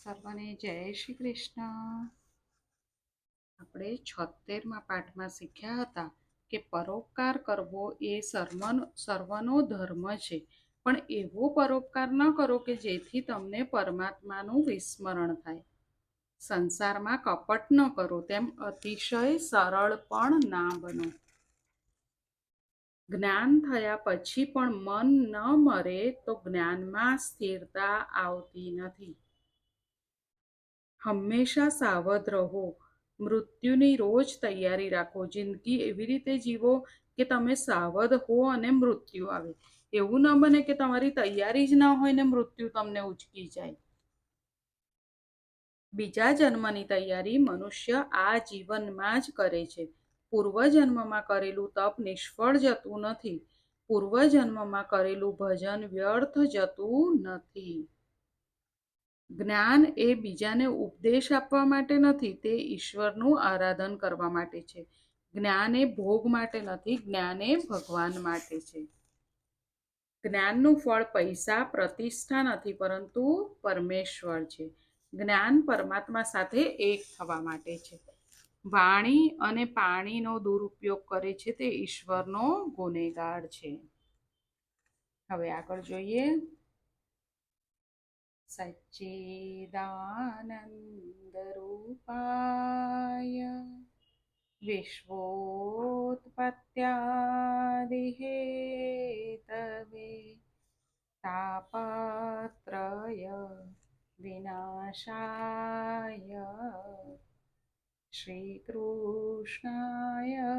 સર્વને જય શ્રી કૃષ્ણ. આપણે 76મા પાઠમાં શીખ્યા હતા કે પરોપકાર કરવો એ સર્વનો ધર્મ છે, પણ એવો પરોપકાર ન કરો કે જેથી તમને પરમાત્માનું વિસ્મરણ થાય. સંસારમાં કપટ ન કરો, તેમ અતિશય સરળ પણ ના બનો. જ્ઞાન થયા પછી પણ મન ન મરે તો જ્ઞાનમાં સ્થિરતા આવતી નથી. હંમેશા સાવધ રહો, મૃત્યુની રોજ તૈયારી રાખો. જિંદગી એવી રીતે જીવો કે તમે સાવધ હો અને મૃત્યુ આવે. એવું ન બને કે તમારી તૈયારી જ ન હોય ને મૃત્યુ તમને ઉચકી જાય. બીજા જન્મની તૈયારી મનુષ્ય આ જીવનમાં જ કરે છે. પૂર્વજન્મમાં કરેલું તપ નિષ્ફળ જતું નથી. પૂર્વજન્મમાં કરેલું ભજન વ્યર્થ જતું નથી. જ્ઞાન એ બીજાને ઉપદેશ આપવા માટે નથી, તે ઈશ્વરનું આરાધન કરવા માટે છે. જ્ઞાન એ ભોગ માટે નથી, જ્ઞાન એ ભગવાન માટે છે. જ્ઞાનનું ફળ પૈસા પ્રતિષ્ઠા નથી, પરંતુ પરમેશ્વર છે. જ્ઞાન પરમાત્મા સાથે એક થવા માટે છે. વાણી અને પાણીનો દુરુપયોગ કરે છે તે ઈશ્વરનો ગુનેગાર છે. હવે આગળ જોઈએ. સચ્ચિદાનંદ રૂપાય વિશ્વોત્પત્યાદિહેતવે તાપત્રય વિનાશાય શ્રી કૃષ્ણાય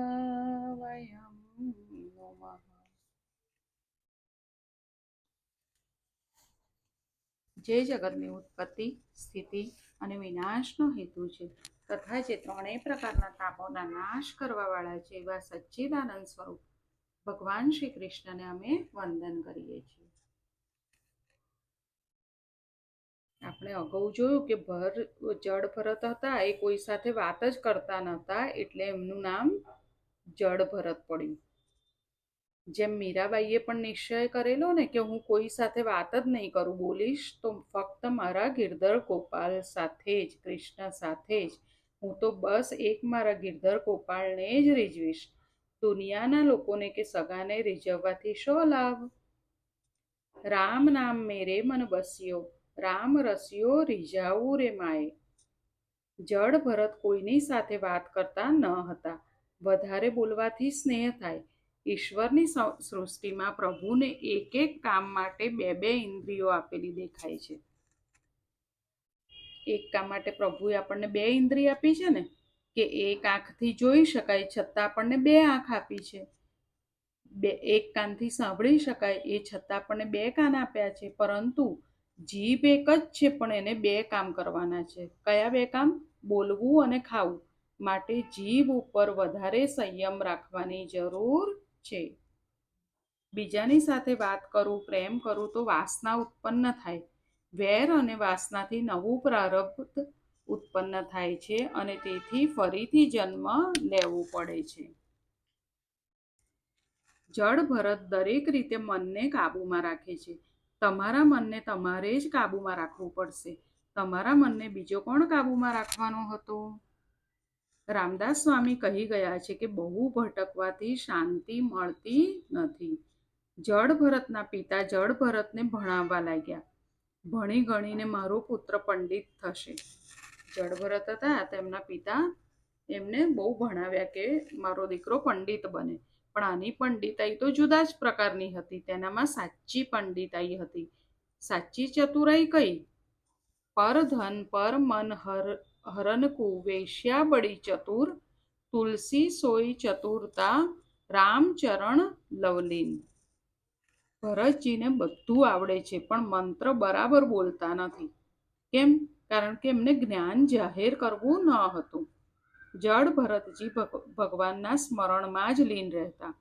વયમ નમઃ. જે જગતની ઉત્પત્તિ, સ્થિતિ અને વિનાશનો હેતુ છે, તથા જે ત્રણેય પ્રકારના તાપોના નાશ કરવાવાળા છે, એવા સચ્ચિદાનંદ સ્વરૂપ ભગવાન શ્રી કૃષ્ણને અમે વંદન કરીએ છીએ. આપણે અગાઉ જોયું કે જડ ભરત હતા, એ કોઈ સાથે વાત જ કરતા નહોતા, એટલે એમનું નામ જડ ભરત પડ્યું. જેમ મીરાબાઈએ પણ નિશ્ચય કરેલો ને કે હું કોઈ સાથે વાત જ નહીં કરું, બોલીશ તો ફક્ત મારા ગિરધર ગોપાલ સાથે જ, કૃષ્ણ સાથે જ. હું તો બસ એક મારા ગિરધર ગોપાલને જ રીઝવીશ. દુનિયાના લોકોને કે સગાને રીઝવવાથી શો લાભ? રામ નામ મેરે મન બસ્યો, રામ રસ્યો રીઝાવું રે માએ. જડ ભરત કોઈની સાથે વાત કરતા ન હતા. વધારે બોલવાથી સ્નેહ થાય. ઈશ્વરની સૃષ્ટિમાં પ્રભુને એક એક કામ માટે બે ઇન્દ્રિયો આપેલી દેખાય છે. એક કામ માટે પ્રભુએ આપણને બે ઇન્દ્રિય આપી છે ને, કે એક આંખથી જોઈ શકાય છતાં આપણને બે આંખ આપી છે. એક કાનથી સાંભળી શકાય એ છતાં આપણને બે કાન આપ્યા છે. પરંતુ જીભ એક જ છે, પણ એને બે કામ કરવાના છે. કયા બે કામ? બોલવું અને ખાવું. માટે જીભ ઉપર વધારે સંયમ રાખવાની જરૂર છે. બીજાની સાથે વાત કરું, પ્રેમ કરું તો વાસના ઉત્પન્ન થાય. વેર અને વાસનાથી નવું પ્રારબ્ધ ઉત્પન્ન થાય છે અને તેથી ફરીથી જન્મ લેવું પડે છે. જડ ભરત દરેક રીતે મનને કાબૂમાં રાખે છે. તમારા મનને તમારે જ કાબૂમાં રાખવું પડશે. તમારા મનને બીજો કોણ કાબૂમાં રાખવાનો હતો? રામદાસ સ્વામી કહી ગયા છે કે બહુ ભટકવાથી શાંતિ મળતી નથી. જડ ભરતના પિતા જડ ભરતને ભણાવવા લાગ્યા. ભણી ગણીને મારો પુત્ર પંડિત થશે. જડ ભરત હતા, તેમના પિતા એમને બહુ ભણાવ્યા કે મારો દીકરો પંડિત બને. પણ આની પંડિતાઈ તો જુદા જ પ્રકારની હતી. તેનામાં સાચી પંડિતાઈ હતી. સાચી ચતુરાઈ કઈ? પર ધન પર મન હરનકુ વેશ્યા બડી ચતુર, તુલસી સોઈ ચતુરતા, રામચરણ લવલીન. ભરતજીને બધું આવડે છે, પણ મંત્ર બરાબર બોલતા નથી. કેમ? કારણ કે એમને જ્ઞાન જાહેર કરવું ન હતું. જડ ભરતજી ભગવાનના સ્મરણમાં જ લીન રહેતા.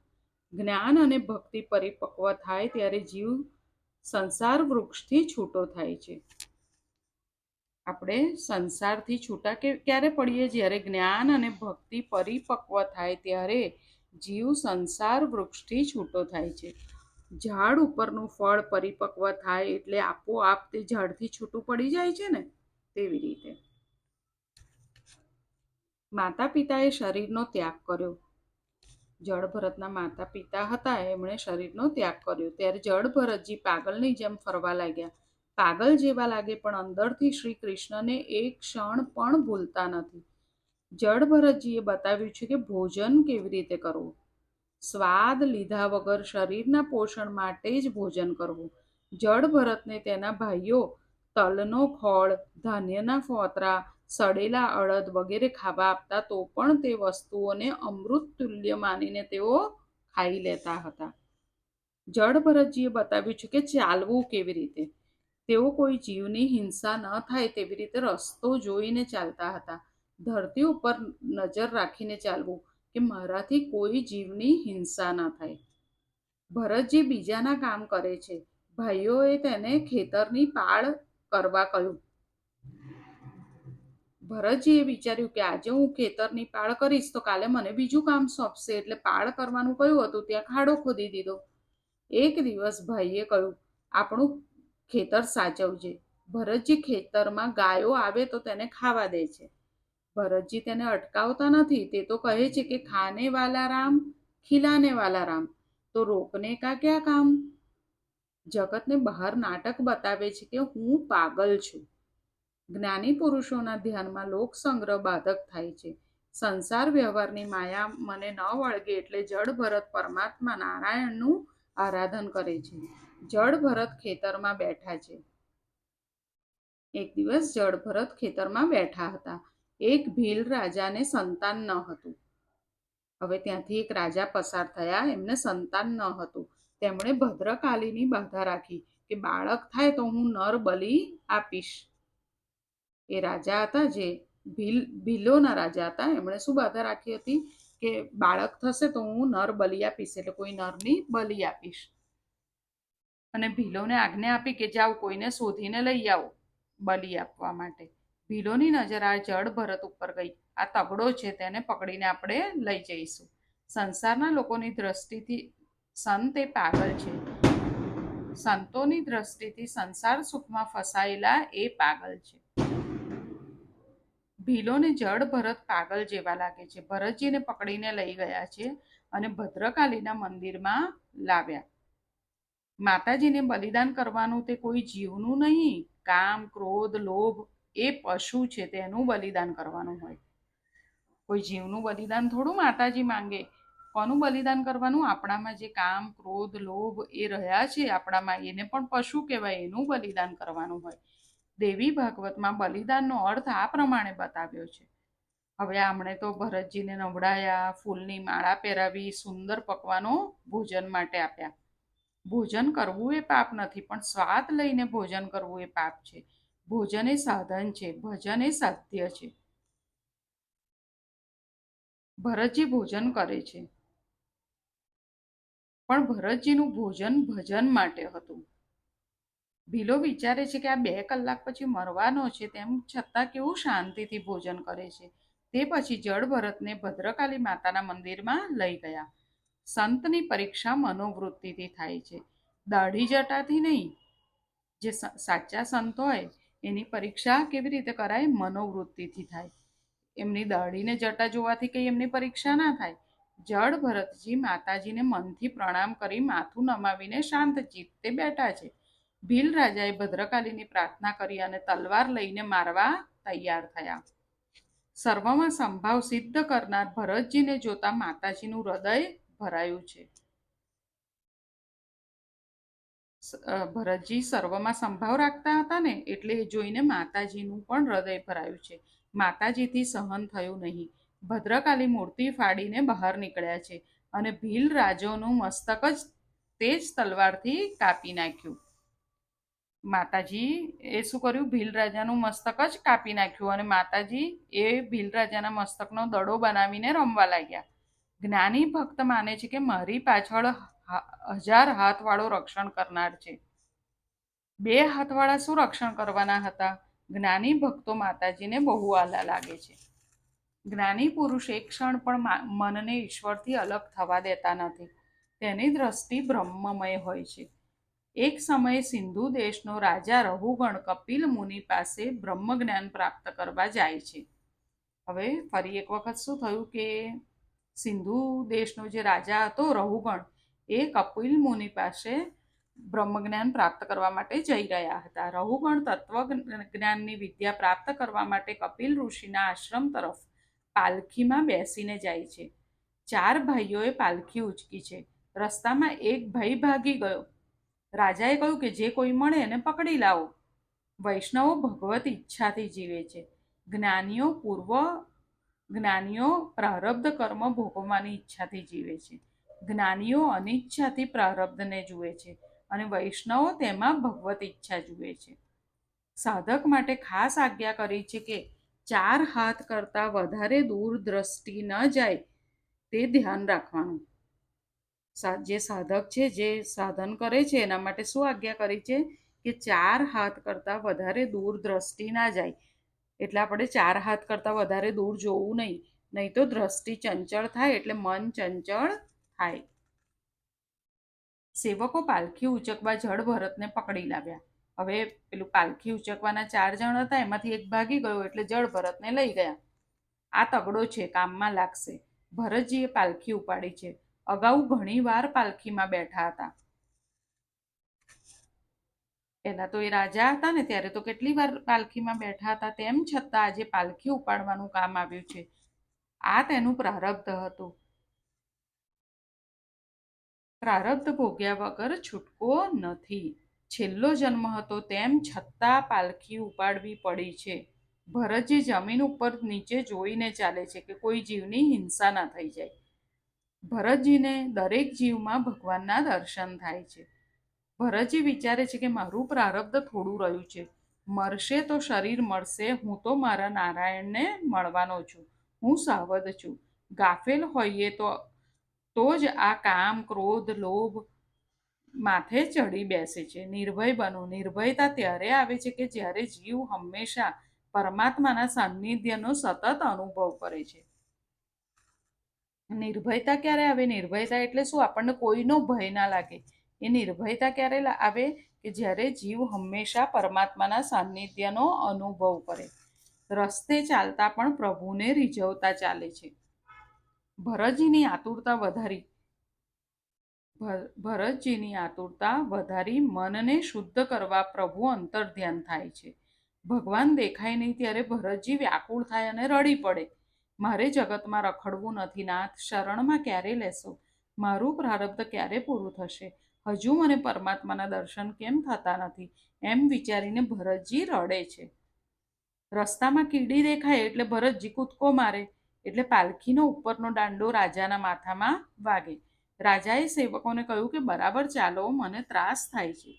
જ્ઞાન અને ભક્તિ પરિપક્વ થાય ત્યારે જીવ સંસાર વૃક્ષથી છૂટો થાય છે. આપણે સંસારથી છૂટા ક્યારે પડીએ? જ્યારે જ્ઞાન અને ભક્તિ પરિપક્વ થાય ત્યારે જીવ સંસાર વૃક્ષથી છૂટો થાય છે. ઝાડ ઉપરનું ફળ પરિપક્વ થાય એટલે આપોઆપ તે ઝાડથી છૂટું પડી જાય છે ને. તેવી રીતે માતા પિતાએ શરીરનો ત્યાગ કર્યો. જળ ભરતના માતા પિતા હતા, એમણે શરીરનો ત્યાગ કર્યો. ત્યારે જળ ભરતજી પાગલની જેમ ફરવા લાગ્યા. પાગલ જેવા લાગે પણ અંદરથી શ્રી કૃષ્ણને એક ક્ષણ પણ ભૂલતા નથી. જળ ભરતજીએ બતાવ્યું છે કે ભોજન કેવી રીતે કરવું. સ્વાદ લીધા વગર શરીરના પોષણ માટે જ ભોજન કરવું. જળ ભરતને તેના ભાઈઓ તલનો ખોળ, ધાન્યના ફોતરા, સડેલા અડદ વગેરે ખાવા આપતા તો પણ તે વસ્તુઓને અમૃત તુલ્ય માનીને તેઓ ખાઈ લેતા હતા. જળ ભરતજીએ બતાવ્યું છે કે ચાલવું કેવી રીતે. તેઓ કોઈ જીવની હિંસા ન થાય તેવી રીતે રસ્તો જોઈને ચાલતા હતા. ધરતી ઉપર નજર રાખીને ચાલવું કે મારાથી કોઈ જીવની હિંસા ન થાય. ભરતજી બીજાના કામ કરે છે. ભાઈઓએ તેને ખેતરની પાળ કરવા કહ્યું. ભરતજીએ વિચાર્યું કે આજે હું ખેતરની પાળ કરીશ તો કાલે મને બીજું કામ સોંપશે, એટલે પાળ કરવાનું કહ્યું હતું ત્યાં ખાડો ખોદી દીધો. એક દિવસ ભાઈએ કહ્યું, આપણું ખેતર સાચવજે. ભરતજી ખેતરમાં ગાયો આવે તો તેને ખાવા દે છે. ભરતજી તેને અટકાવતા નથી. તે તો કહે છે કે ખાને વાલા રામ, ખિલાને વાલા રામ, તો રોકને કા ક્યાં કામ. જગતને બહાર નાટક બતાવે છે કે હું પાગલ છું. જ્ઞાની પુરુષોના ધ્યાનમાં લોક સંગ્રહ બાધક થાય છે. સંસાર વ્યવહારની માયા મને ન વળગે એટલે જળ ભરત પરમાત્મા નારાયણનું આરાધન કરે છે. જળ ભરત ખેતરમાં બેઠા છે. એક દિવસ જળ ભરત ખેતરમાં બેઠા હતા. એક ભીલ રાજાને સંતાન ન હતું. હવે ત્યાંથી એક રાજા પસાર થયા, એમને સંતાન ન હતું. તેમણે ભદ્રકાલીની બાધા રાખી કે બાળક થાય તો હું નર બલિ આપીશ. એ રાજા હતા જે ભીલોના રાજા હતા. એમણે શું બાધા રાખી હતી કે બાળક થશે તો હું નર બલિ આપીશ, એટલે કોઈ નરની બલિ આપીશ. અને ભીલોને આજ્ઞા આપી કે જાઓ કોઈને શોધીને લઈ આવો બલિ આપવા માટે. ભીલોની નજર આ જળ ભરત ઉપર ગઈ. આ તગડો છે, તેને પકડીને આપણે લઈ જઈશું. સંસારના લોકોની દ્રષ્ટિથી સંત એ પાગલ છે. સંતોની દ્રષ્ટિથી સંસાર સુખમાં ફસાયેલા એ પાગલ છે. ભીલોને જળ ભરત પાગલ જેવા લાગે છે. ભરતજીને પકડીને લઈ ગયા છે અને ભદ્રકાલીના મંદિરમાં લાવ્યા. માતાજીને બલિદાન કરવાનું તે કોઈ જીવનું નહીં. કામ, ક્રોધ, લોભ એ પશુ છે, તેનું બલિદાન કરવાનું હોય. કોઈ જીવનું બલિદાન થોડું માતાજી માંગે. કોનું બલિદાન કરવાનું? આપણામાં જે કામ, ક્રોધ, લોભ એ રહ્યા છે આપણામાં, એને પણ પશુ કહેવાય, એનું બલિદાન કરવાનું હોય. દેવી ભાગવતમાં બલિદાનનો અર્થ આ પ્રમાણે બતાવ્યો છે. હવે આમણે તો ભરતજીને નવડાયા, ફૂલની માળા પહેરાવી, સુંદર પકવાનો ભોજન માટે આપ્યા. ભોજન કરવું એ પાપ નથી, પણ સ્વાદ લઈને ભોજન કરવું એ પાપ છે. ભોજન એ સાધન છે, ભજન એ સાધ્ય છે. ભરતજી ભોજન કરે છે, પણ ભરતજીનું ભોજન ભજન માટે હતું. ભીલો વિચારે છે કે આ 2 કલાક પછી મરવાનો છે, તેમ છતાં કેવું શાંતિથી ભોજન કરે છે. તે પછી જળ ભરતને ભદ્રકાલી માતાના મંદિરમાં લઈ ગયા. સંતની પરીક્ષા મનોવૃત્તિથી થાય છે, દાઢી જટાથી નહીં. જે સાચા સંત હોય એની પરીક્ષા કેવી રીતે કરાય? મનોવૃત્તિથી થાય. એમની દાઢીને જટા જોવાથી કંઈ એમની પરીક્ષા ના થાય. જળ ભરતજી માતાજીને મનથી પ્રણામ કરી માથું નમાવીને શાંત ચિત્તે બેઠા છે. ભીલ રાજાએ ભદ્રકાલીની પ્રાર્થના કરી અને તલવાર લઈને મારવા તૈયાર થયા. સર્વમાં સંભાવ સિદ્ધ કરનાર ભરતજીને જોતા માતાજીનું હૃદય ભરાયું છે. ભરતજી સર્વમાં સંભાવ રાખતા હતા ને, એટલે એ જોઈને માતાજીનું પણ હૃદય ભરાયું છે. માતાજીથી સહન થયું નહીં. ભદ્રકાલી મૂર્તિ ફાડીને બહાર નીકળ્યા છે અને ભીલ રાજાનું મસ્તક જ તે જ તલવારથી કાપી નાખ્યું. માતાજી એ શું કર્યું? ભીલ રાજાનું મસ્તક જ કાપી નાખ્યું અને માતાજી એ ભીલ રાજાના મસ્તકનો દડો બનાવીને રમવા લાગ્યા. જ્ઞાની ભક્ત માને છે કે મારી પાછળ 1000 હાથવાળો રક્ષણ કરનાર છે. 2 હાથવાળા શું રક્ષણ કરવાના હતા? જ્ઞાની ભક્તો માતાજીને બહુ આલા લાગે છે. જ્ઞાની પુરુષ એક ક્ષણ પણ મનને ઈશ્વરથી અલગ થવા દેતા નથી. તેની દ્રષ્ટિ બ્રહ્મમય હોય છે. એક સમયે સિંધુ દેશનો રાજા રહુગણ કપિલ મુનિ પાસે બ્રહ્મજ્ઞાન પ્રાપ્ત કરવા જાય છે. હવે ફરી એક વખત શું થયું કે સિંધુ દેશનો જે રાજા હતો રહુગણ, એ કપિલ મુનિ પાસે બ્રહ્મજ્ઞાન પ્રાપ્ત કરવા માટે જઈ રહ્યા હતા. રહુગણ તત્વજ્ઞાનની વિદ્યા પ્રાપ્ત કરવા માટે કપિલ ઋષિના આશ્રમ તરફ પાલખીમાં બેસીને જાય છે. 4 ભાઈઓએ પાલખી ઉંચકી છે. રસ્તામાં એક ભાઈ ભાગી ગયો. રાજાએ કહ્યું કે જે કોઈ મળે એને પકડી લાવો. વૈષ્ણવો ભગવત ઈચ્છાથી જીવે છે. જ્ઞાનીઓ પ્રારબ્ધ કર્મ ભોગવવાની ઈચ્છાથી જીવે છે. જ્ઞાનીઓ અનિચ્છાથી પ્રારબ્ધને જુએ છે અને વૈષ્ણવો તેમાં ભગવત ઈચ્છા જુએ છે. સાધક માટે ખાસ આજ્ઞા કરી છે કે 4 હાથ કરતાં વધારે દૂર દ્રષ્ટિ ન જાય તે ધ્યાન રાખવાનું. જે સાધક છે, જે સાધન કરે છે, એના માટે શું આજ્ઞા કરી છે કે 4 હાથ કરતાં વધારે દૂર દ્રષ્ટિ ના જાય. એટલે આપણે 4 હાથ કરતાં વધારે દૂર જોવું નહીં તો દ્રષ્ટિ ચંચળ થાય એટલે મન ચંચળ થાય. સેવકો પાલખી ઉંચકવા જડ ભરતને પકડી લાવ્યા. હવે પેલું પાલખી ઉંચકવાના 4 જણ હતા, એમાંથી એક ભાગી ગયો એટલે જડ ભરતને લઈ ગયા. આ તગડો છે, કામમાં લાગશે. ભરતજીએ પાલખી ઉપાડી છે. અગાઉ ઘણી વાર પાલખીમાં બેઠા હતા. પહેલા તો એ રાજા હતા ને ત્યારે તો કેટલી વાર પાલખીમાં બેઠા હતા, તેમ છતાં આજે પાલખી ઉપાડવાનું કામ આવ્યું છે. આ તેનું પ્રારબ્ધ હતું. પ્રારબ્ધ ભોગ્યા વગર છૂટકો નથી. છેલ્લો જન્મ હતો તેમ છતાં પાલખી ઉપાડવી પડી છે. ભરતજી જમીન ઉપર નીચે જોઈને ચાલે છે કે કોઈ જીવની હિંસા ના થઈ જાય. ભરતજીને દરેક જીવમાં ભગવાનના દર્શન થાય છે. ભરતજી વિચારે છે કે મારું પ્રારબ્ધ થોડું રહ્યું છે. મરશે તો શરીર મળશે. હું તો મારા નારાયણને મળવાનો છું. હું સાવધ છું. ગાફેલ હોઈએ તો જ આ કામ, ક્રોધ, લોભ માથે ચડી બેસે છે. નિર્ભય બનો. નિર્ભયતા ત્યારે આવે છે કે જ્યારે જીવ હંમેશા પરમાત્માના સાનિધ્યનો સતત અનુભવ કરે છે. નિર્ભયતા ક્યારે આવે? નિર્ભયતા એટલે શું? આપણને કોઈનો ભય ના લાગે. એ નિર્ભયતા ક્યારે આવે કે જ્યારે જીવ હંમેશા પરમાત્માના સાનિધ્યનો અનુભવ કરે. રસ્તે ચાલતા પણ પ્રભુને રીઝવતા ચાલે છે. ભરતજીની આતુરતા વધારી મનને શુદ્ધ કરવા પ્રભુ અંતર્ધ્યાન થાય છે. ભગવાન દેખાય નહીં ત્યારે ભરતજી વ્યાકુળ થાય અને રડી પડે. મારે જગતમાં રખડવું નથી નાથ. શરણમાં ક્યારે લેશો? મારું પ્રારબ્ધ ક્યારે પૂરું થશે? હજુ મને પરમાત્માના દર્શન કેમ થતા નથી? એમ વિચારીને ભરતજી રડે છે. રસ્તામાં કીડી દેખાય એટલે ભરતજી કૂદકો મારે એટલે પાલખીનો ઉપરનો દાંડો રાજાના માથામાં વાગે. રાજાએ સેવકોને કહ્યું કે બરાબર ચાલો, મને ત્રાસ થાય છે.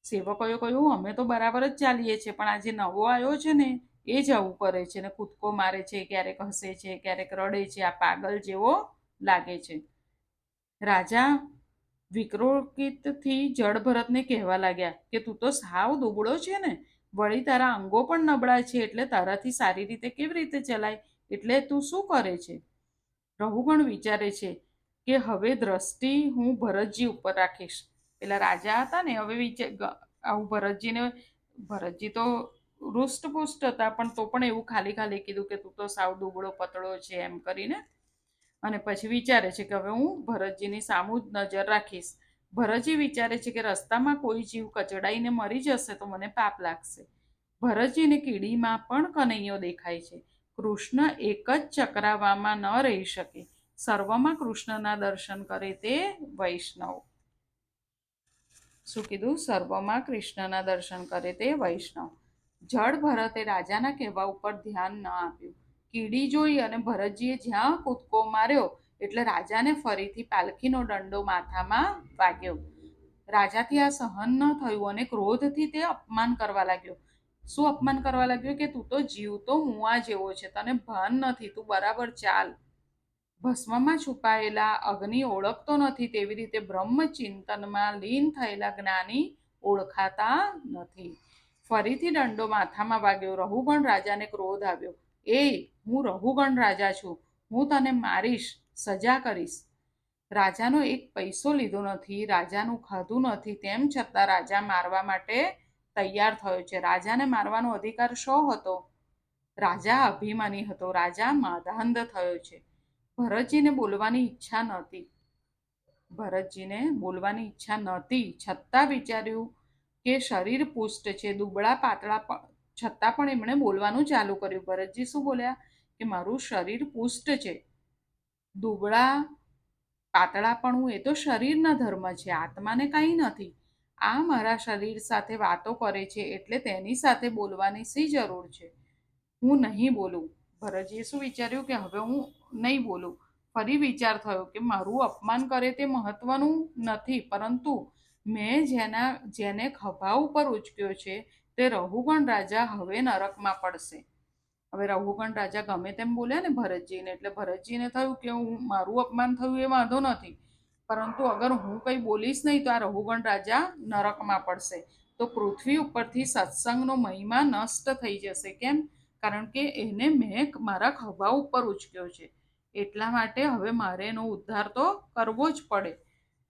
સેવકોએ કહ્યું અમે તો બરાબર જ ચાલીએ છીએ, પણ આજે નવો આવ્યો છે ને એ જ આવું કરે છે ને કૂદકો મારે છે, ક્યારેક હસે છે, ક્યારેક રડે છે. આ પાગલ જેવો લાગે છે. રાજા વિક્રોકિતથી જડ ભરતને કહેવા લાગ્યા કે તું તો સાવ દુબળો છે ને, વળી તારા અંગો પણ નબળા છે, એટલે તારાથી સારી રીતે કેવી રીતે ચલાય? એટલે તું શું કરે છે? રહુગણ વિચારે છે કે હવે દ્રષ્ટિ હું ભરતજી ઉપર રાખીશ. પેલા રાજા હતા ને, હવે આવું ભરતજી તો રૂષ્ટપુષ્ટ હતા, પણ તો પણ એવું ખાલી ખાલી કીધું કે તું તો સાવ દુબળો પતળો છે એમ કરીને. અને પછી વિચારે છે કે હવે હું ભરતજીની સામું જ નજર રાખીશ. ભરતજી વિચારે છે કે રસ્તામાં કોઈ જીવ કચડાઈને મરી જશે તો મને પાપ લાગશે. ભરતજીને કીડીમાં પણ કનૈયો દેખાય છે. કૃષ્ણ એક જ ચક્રાવામાં ન રહી શકે. સર્વમાં કૃષ્ણના દર્શન કરે તે વૈષ્ણવ. શું કીધું? સર્વમાં કૃષ્ણના દર્શન કરે તે વૈષ્ણવ. જડ ભરતે રાજાના કહેવા ઉપર ધ્યાન ન આપ્યું. કીડી જોઈ અને ભરતજીએ જ્યાં કૂદકો માર્યો એટલે રાજાને ફરીથી પાલખીનો દંડો માથામાં વાગ્યો. રાજાથી આ સહન ન થયું અને ક્રોધથી તે અપમાન કરવા લાગ્યો. શું અપમાન કરવા લાગ્યો? કે તું તો જીવતો મુવા જેવો છે, તને ભાન નથી, તું બરાબર ચાલ. ભસ્મમાં છુપાયેલા અગ્નિ ઓળખતો નથી તેવી રીતે બ્રહ્મચિંતનમાં લીન થયેલા જ્ઞાની ઓળખાતા નથી. ફરીથી દંડો માથામાં વાગ્યો. રહુગણ રાજાને ક્રોધ આવ્યો. એ હું રહુગણ રાજા છું, હું તને મારીશ, સજા કરીશ. રાજાનો એક પૈસો લીધો નથી, રાજાનું ખાધું નથી, તેમ છતાં રાજા મારવા માટે તૈયાર થયો છે. રાજાને મારવાનો અધિકાર શો હતો? રાજા અભિમાની હતો, રાજા માધાંધ થયો છે. ભરતજીને બોલવાની ઈચ્છા નહોતી. ભરતજીને બોલવાની ઈચ્છા નહોતી, છતાં વિચાર્યું કે શરીર પુષ્ટ છે, દુબળા પાતળા છતાં પણ એમણે બોલવાનું ચાલુ કર્યું. ભરતજી શું બોલ્યા કે મારું શરીર પુષ્ટ છે, દુબળા પાતળાપણું એ તો શરીરના ધર્મ છે, આત્માને કંઈ નથી. આ મારા શરીર સાથે વાતો કરે છે એટલે તેની સાથે બોલવાની શી જરૂર છે? હું નહીં બોલું. ભરતજીએ શું વિચાર્યું કે હવે હું નહીં બોલું. ફરી વિચાર થયો કે મારું અપમાન કરે તે મહત્વનું નથી, પરંતુ મેં જેને ખભા ઉપર ઉચક્યો છે તે રહુગણ રાજા હવે નરકમાં પડશે. હવે રહુગણ રાજા ગમે તેમ બોલ્યા ને ભરતજીને, એટલે ભરતજીને થયું કે મારું અપમાન થયું એ વાંધો નથી, પરંતુ અગર હું કંઈ બોલીશ નહીં તો આ રહુગણ રાજા નરકમાં પડશે, તો પૃથ્વી ઉપરથી સત્સંગનો મહિમા નષ્ટ થઈ જશે. કેમ? કારણ કે એને મેં મારા ખભા ઉપર ઉચક્યો છે, એટલા માટે હવે મારે એનો ઉદ્ધાર તો કરવો જ પડે.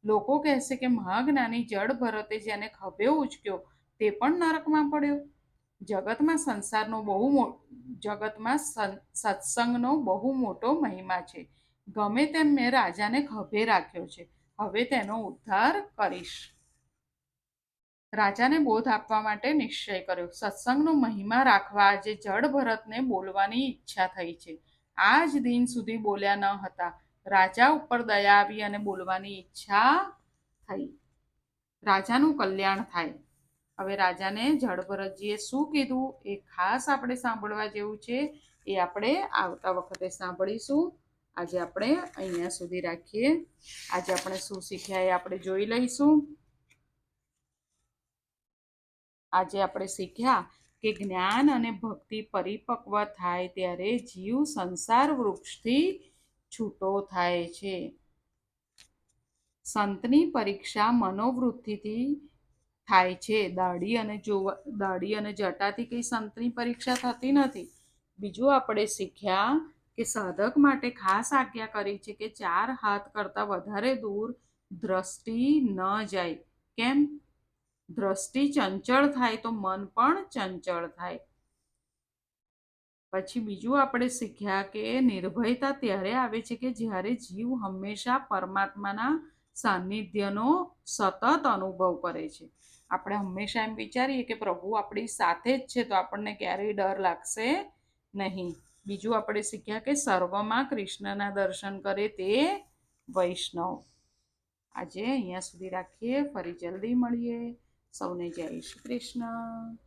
લોકો કહેશે કે મહાજ્ઞાની જડ ભરતે જેને ખભે ઉચક્યો તે પણ નરકમાં પડ્યો. જગતમાં સત્સંગનો બહુ મોટો મહિમા છે. ગમે તેમ મેં રાજાને ખભે રાખ્યો છે, હવે તેનો ઉદ્ધાર કરીશ. રાજાને બોધ આપવા માટે નિશ્ચય કર્યો. સત્સંગનો મહિમા રાખવા આજે જડ ભરતને બોલવાની ઈચ્છા થઈ છે. આજ દિન સુધી બોલ્યા ન હતા. રાજા ઉપર દયા આવી અને બોલવાની ઈચ્છા થઈ. રાજાનું કલ્યાણ થાય. હવે રાજાને જડભરતજીએ શું કીધું એ ખાસ આપણે સાંભળવા જેવું છે, એ આપણે આવતા વખતે સાંભળીશું. આજે આપણે અહીંયા સુધી રાખીએ. આજે આપણે શું શીખ્યા એ આપણે જોઈ લઈશું. આજે આપણે શીખ્યા કે જ્ઞાન અને ભક્તિ પરિપક્વ થાય ત્યારે જીવ સંસાર વૃક્ષથી છૂટો થાય છે. સંતની પરીક્ષા મનોવૃત્તિથી થાય છે. દાઢી અને જટાથી કઈ સંતની પરીક્ષા થતી નથી. બીજું આપણે શીખ્યા કે સાધક માટે ખાસ આજ્ઞા કરી છે કે 4 હાથ કરતાં વધારે દૂર દ્રષ્ટિ ન જાય. કેમ? દ્રષ્ટિ ચંચળ થાય તો મન પણ ચંચળ થાય. પછી બીજું આપણે શીખ્યા કે નિર્ભયતા ત્યારે આવે છે કે જ્યારે જીવ હંમેશા પરમાત્માના સાનિધ્યનો સતત અનુભવ કરે છે. આપણે હંમેશા એમ વિચારીએ કે પ્રભુ આપણી સાથે જ છે તો આપણને ક્યારેય ડર લાગશે નહીં. બીજું આપણે શીખ્યા કે સર્વમાં કૃષ્ણના દર્શન કરે તે વૈષ્ણવ. આજે અહીંયા સુધી રાખીએ, ફરી જલ્દી મળીએ. સૌને જય શ્રી કૃષ્ણ.